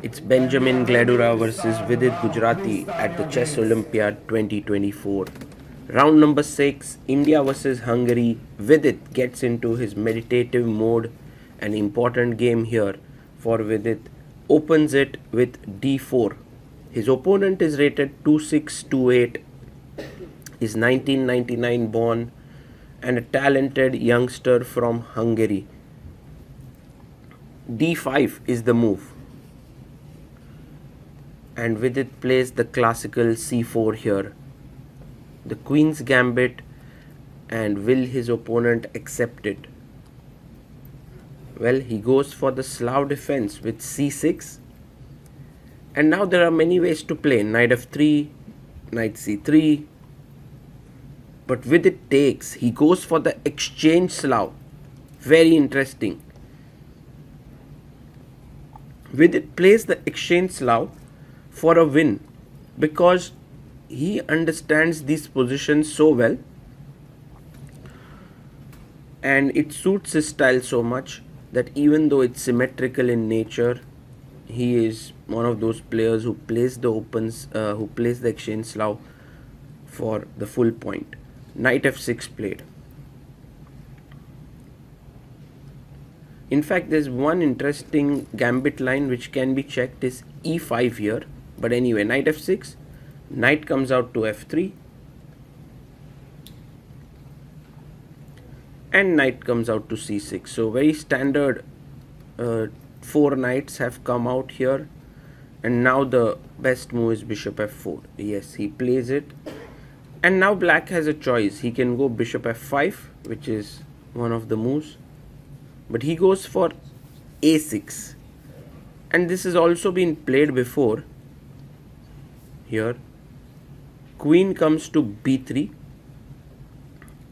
It's Benjamin Gledura versus Vidit Gujrathi at the Chess Olympiad 2024. Round number 6, India versus Hungary. Vidit gets into his meditative mode. An important game here for Vidit. Opens it with d4. His opponent is rated 2628. Is 1999 born and a talented youngster from Hungary. d5 is the move. And Vidit plays the classical c4 here. The queen's gambit, and will his opponent accept it? Well, he goes for the Slav defense with c6. And now there are many ways to play. Knight f3, knight c3. But Vidit takes. He goes for the exchange Slav. Very interesting. Vidit plays the exchange Slav for a win because he understands these positions so well and it suits his style so much that even though it's symmetrical in nature, he is one of those players who plays the exchange Slav for the full point. Knight f6 played. In fact, there's one interesting gambit line which can be checked is e5 here. But anyway, knight f6, knight comes out to f3, and knight comes out to c6. So very standard 4 knights have come out here, and now the best move is bishop f4. Yes, he plays it, and now black has a choice. He can go bishop f5, which is one of the moves, but he goes for a6, and this has also been played before. Here queen comes to b3,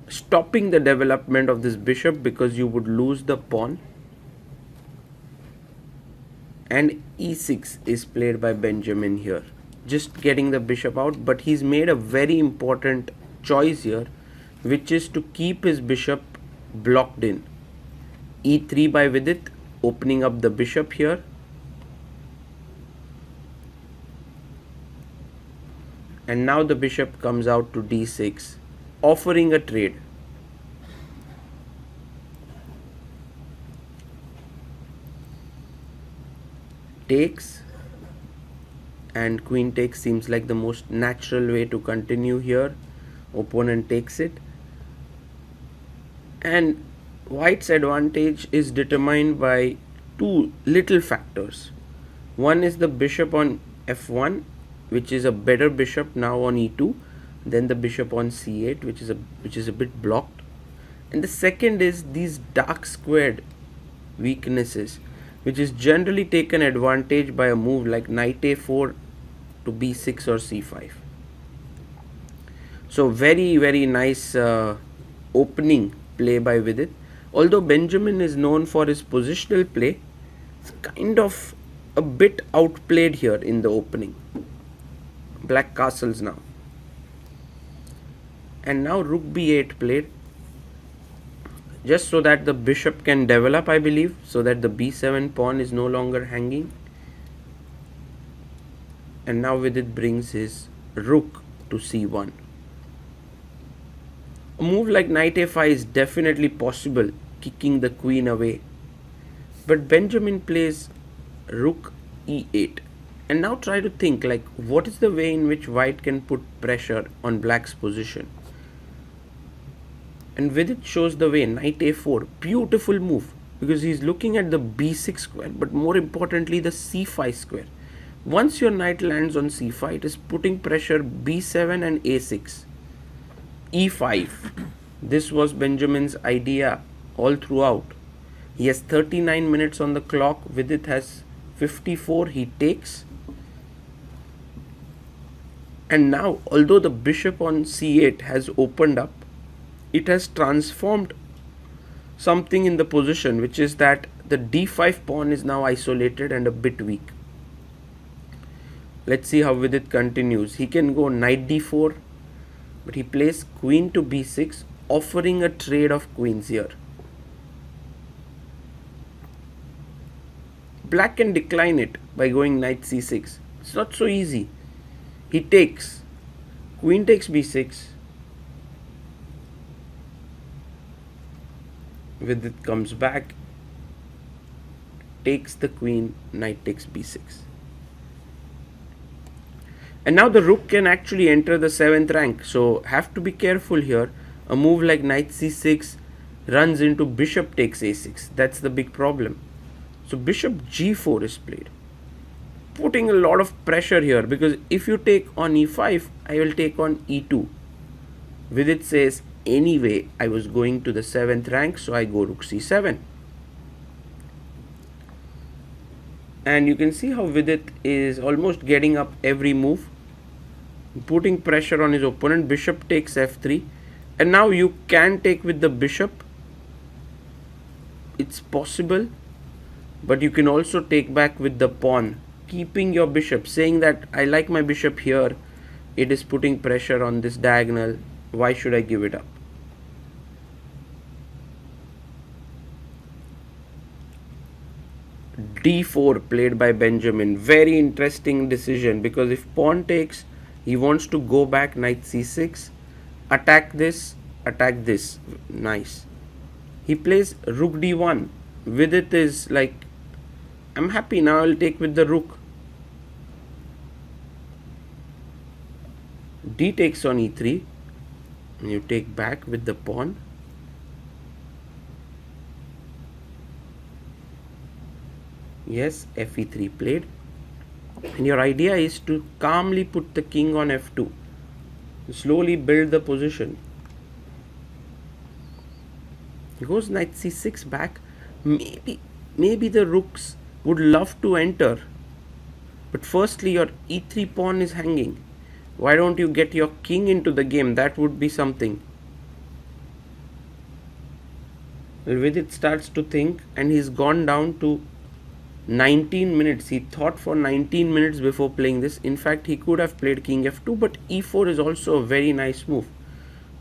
stopping the development of this bishop because you would lose the pawn, and e6 is played by Benjamin here, just getting the bishop out. But he's made a very important choice here, which is to keep his bishop blocked in. e3 by Vidit, opening up the bishop here. And now the bishop comes out to d6, offering a trade. Takes, and queen takes seems like the most natural way to continue here. Opponent takes it, and white's advantage is determined by two little factors. One is the bishop on f1, which is a better bishop now on e2 than the bishop on c8, which is a bit blocked. And the second is these dark squared weaknesses, which is generally taken advantage by a move like knight a4 to b6 or c5. So very, very nice opening play by Vidit. Although Benjamin is known for his positional play, it's kind of a bit outplayed here in the opening. Black castles now, and now rook b8 played, just so that the bishop can develop, I believe, so that the b7 pawn is no longer hanging. And now Vidit brings his rook to c1. A move like knight a5 is definitely possible, kicking the queen away, but Benjamin plays rook e8. And now try to think, like, what is the way in which white can put pressure on black's position? And Vidit shows the way. Knight a4, beautiful move, because he's looking at the b6 square, but more importantly the c5 square. Once your knight lands on c5, it is putting pressure b7 and a6. e5. This was Benjamin's idea all throughout. He has 39 minutes on the clock. Vidit has 54. He takes. And now, although the bishop on c8 has opened up, it has transformed something in the position, which is that the d5 pawn is now isolated and a bit weak. Let's see how Vidit continues. He can go knight d4, but he plays queen to b6, offering a trade of queens here. black can decline it by going knight c6. It's not so easy. He takes. Queen takes b6. Vidit comes back, takes the queen, knight takes b6. And now the rook can actually enter the 7th rank, so have to be careful here. A move like knight c6 runs into bishop takes a6. That's the big problem. So bishop g4 is played, putting a lot of pressure here, because if you take on e5, I will take on e2. Vidit says, anyway, I was going to the 7th rank, so I go rook c7. And you can see how Vidit is almost getting up every move, putting pressure on his opponent. Bishop takes f3. And now you can take with the bishop. It's possible. But you can also take back with the pawn, keeping your bishop, saying that I like my bishop here. It is putting pressure on this diagonal. Why should I give it up? d4 played by Benjamin. Very interesting decision, because if pawn takes, he wants to go back knight c6, attack this, attack this. Nice. He plays rook d1. Vidit is like, I'm happy now, I'll take with the rook. D takes on e3. And you take back with the pawn. Yes, fe3 played. And your idea is to calmly put the king on f2. Slowly build the position. He goes knight c6 back. Maybe the rooks would love to enter. But firstly, your e3 pawn is hanging. Why don't you get your king into the game? That would be something. Well, Vidit starts to think, and he's gone down to 19 minutes. He thought for 19 minutes before playing this. In fact, he could have played king f2, but e4 is also a very nice move.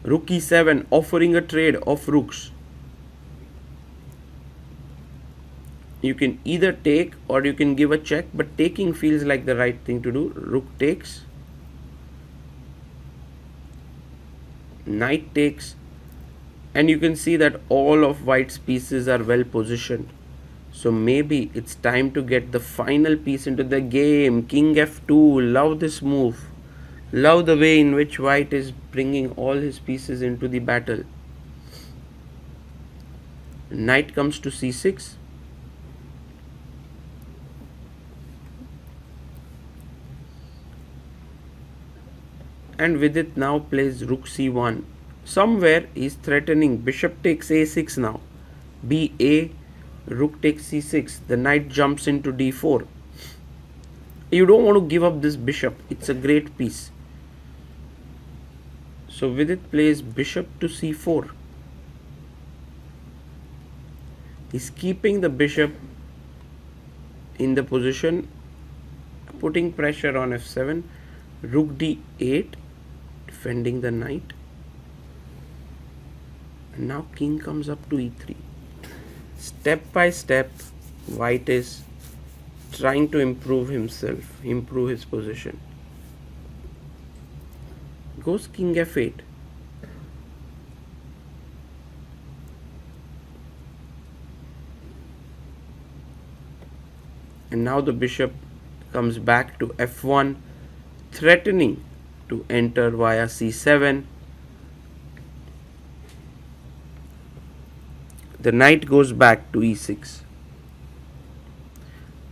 Rook e7, offering a trade of rooks. You can either take or you can give a check, but taking feels like the right thing to do. Rook takes. Knight takes. And you can see that all of white's pieces are well positioned. So maybe it's time to get the final piece into the game. King f2. Love this move. Love the way in which white is bringing all his pieces into the battle. Knight comes to c6. And Vidit now plays rook c1. Somewhere he's threatening bishop takes a6 now. ba, rook takes c6. The knight jumps into d4. You don't want to give up this bishop. It's a great piece. So Vidit plays bishop to c4. He's keeping the bishop in the position, putting pressure on f7. Rook d8, defending the knight. And now king comes up to e3. Step by step, white is trying to improve himself, improve his position. Goes king f8. And now the bishop comes back to f1, threatening to enter via c7. The knight goes back to e6.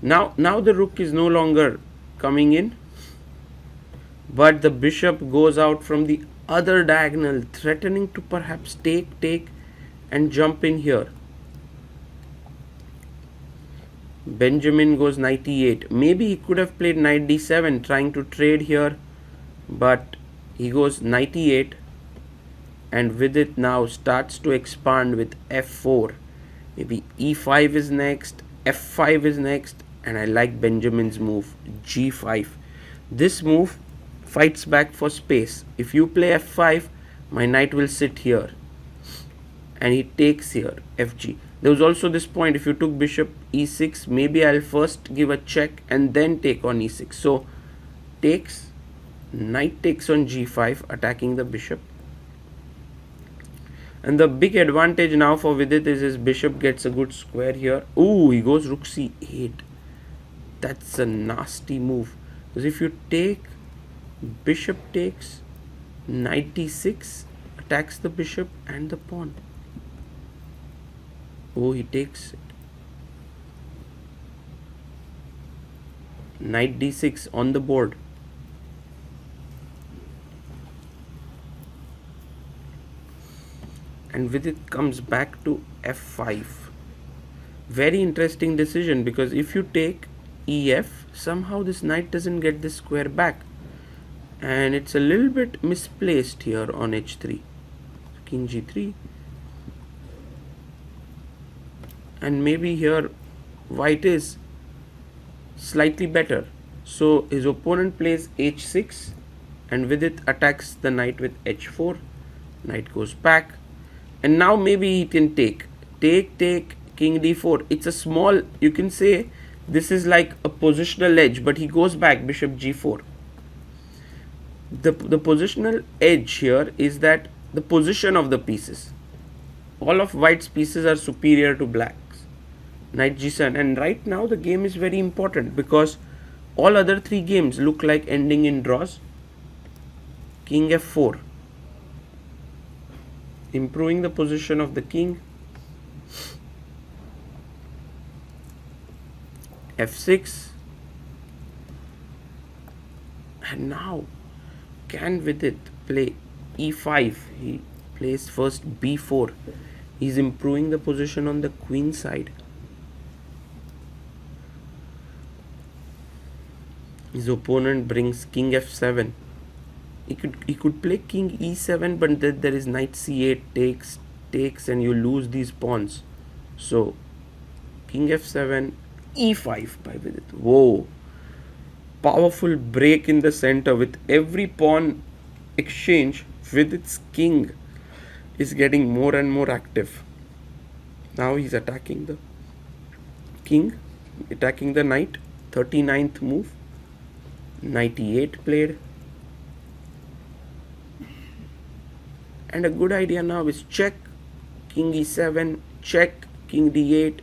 Now the rook is no longer coming in, but the bishop goes out from the other diagonal, threatening to perhaps take and jump in here. Benjamin goes knight e8. Maybe he could have played knight d7, trying to trade here, but he goes knight e8. And Vidit now starts to expand with f4. Maybe e5 is next, f5 is next, and I like Benjamin's move, g5. This move fights back for space. If you play f5, my knight will sit here. And he takes here, fg. There was also this point, if you took bishop e6, maybe I'll first give a check and then take on e6. So takes, knight takes on g5, attacking the bishop. And the big advantage now for Vidit is his bishop gets a good square here. Ooh, he goes rook c8. That's a nasty move. Because if you take, bishop takes, knight d6, attacks the bishop and the pawn. Oh, he takes it. Knight d6 on the board. And Vidit comes back to f5. Very interesting decision, because if you take ef, somehow this knight doesn't get this square back. And it's a little bit misplaced here on h3. King g3. And maybe here white is slightly better. So his opponent plays h6 and Vidit attacks the knight with h4. Knight goes back. And now maybe he can take, king d4. It's a small, you can say this is like a positional edge, but he goes back, bishop g4. The positional edge here is that the position of the pieces. All of white's pieces are superior to black's. Knight g7. And right now the game is very important, because all other three games look like ending in draws. King f4. Improving the position of the king. f6. And now, can Vidit play e5? He plays first b4. He's improving the position on the queen side. His opponent brings king f7. He could play king e7, but then there is knight c8, takes, and you lose these pawns. So king f7, e5 by Vidit. Whoa, powerful break in the center. With every pawn exchange, Vidit's king is getting more and more active. Now he's attacking the king, attacking the knight. 39th move, knight e8 played. And a good idea now is check, king e7, check, king d8,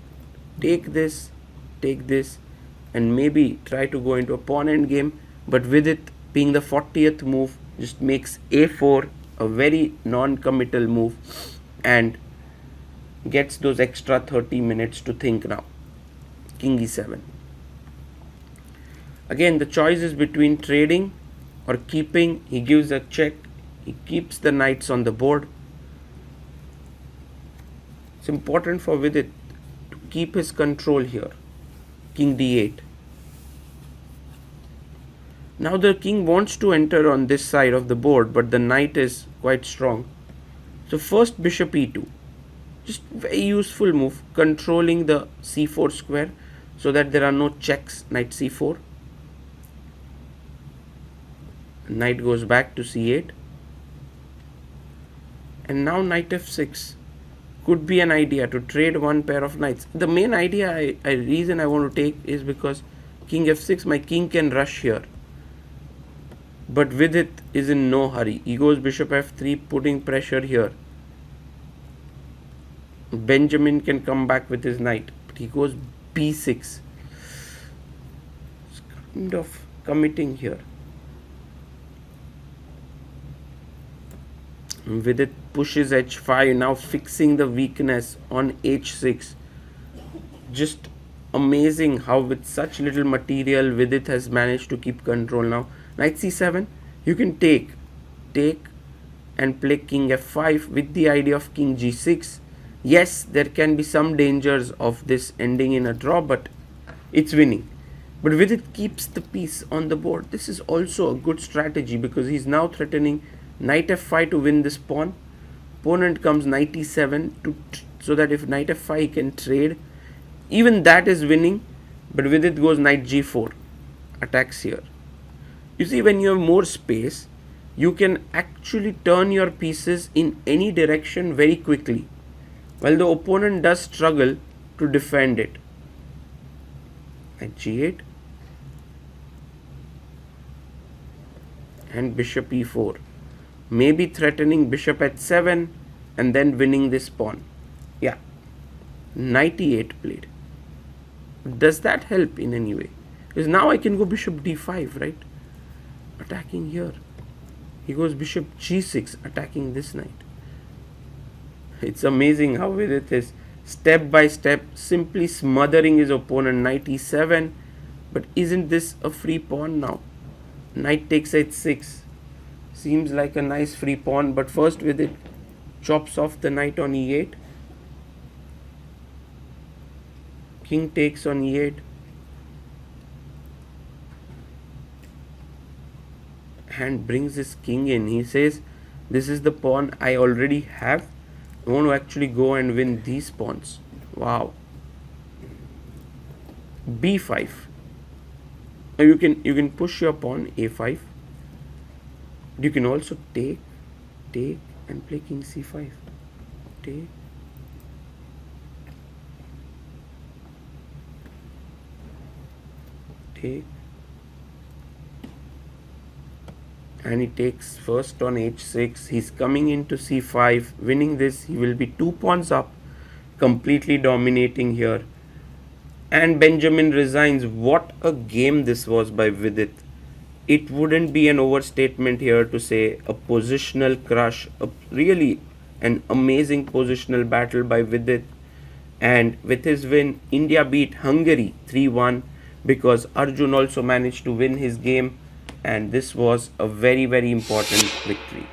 take this, and maybe try to go into a pawn endgame. But Vidit, being the 40th move, just makes a4 a very non-committal move and gets those extra 30 minutes to think now. King e7. Again, the choice is between trading or keeping. He gives a check. He keeps the knights on the board. It's important for Vidit to keep his control here. King d8. Now the king wants to enter on this side of the board, but the knight is quite strong. So first bishop e2. Just very useful move, controlling the c4 square so that there are no checks. Knight c4. Knight goes back to c8. And now knight f6 could be an idea to trade one pair of knights. The main idea, reason I want to take is because king f6, my king can rush here. But Vidit is in no hurry. He goes bishop f3, putting pressure here. Benjamin can come back with his knight, but he goes b6. It's kind of committing here. Vidit pushes h5, now fixing the weakness on h6. Just amazing how with such little material Vidit has managed to keep control. Now knight c7, you can take and play king f5 with the idea of king g6. Yes, there can be some dangers of this ending in a draw, but it's winning. But Vidit keeps the piece on the board. This is also a good strategy because he's now threatening knight f5 to win this pawn. Opponent comes knight e7 so that if knight f5 he can trade. Even that is winning, but Vidit goes knight g4, attacks here. You see, when you have more space, you can actually turn your pieces in any direction very quickly. while the opponent does struggle to defend it. At g8 and bishop e4, maybe threatening bishop at 7 and then winning this pawn. Yeah, knight e8 played. Does that help in any way? Because now I can go bishop d5, right? Attacking here. He goes bishop g6, attacking this knight. It's amazing how Vidit is step by step simply smothering his opponent. Knight e7, but isn't this a free pawn now? Knight takes h6. Seems like a nice free pawn, but first Vidit chops off the knight on e8. King takes on e8. And brings his king in. He says, this is the pawn I already have. I want to actually go and win these pawns. Wow. b5. Now you can push your pawn a5. You can also take and play king c5. Take. Take. And he takes first on h6. He's coming into c5. Winning this, he will be 2 pawns up, completely dominating here. And Benjamin resigns. What a game this was by Vidit. It wouldn't be an overstatement here to say a positional crush, really an amazing positional battle by Vidit. And with his win, India beat Hungary 3-1 because Arjun also managed to win his game. And this was a very, very important victory.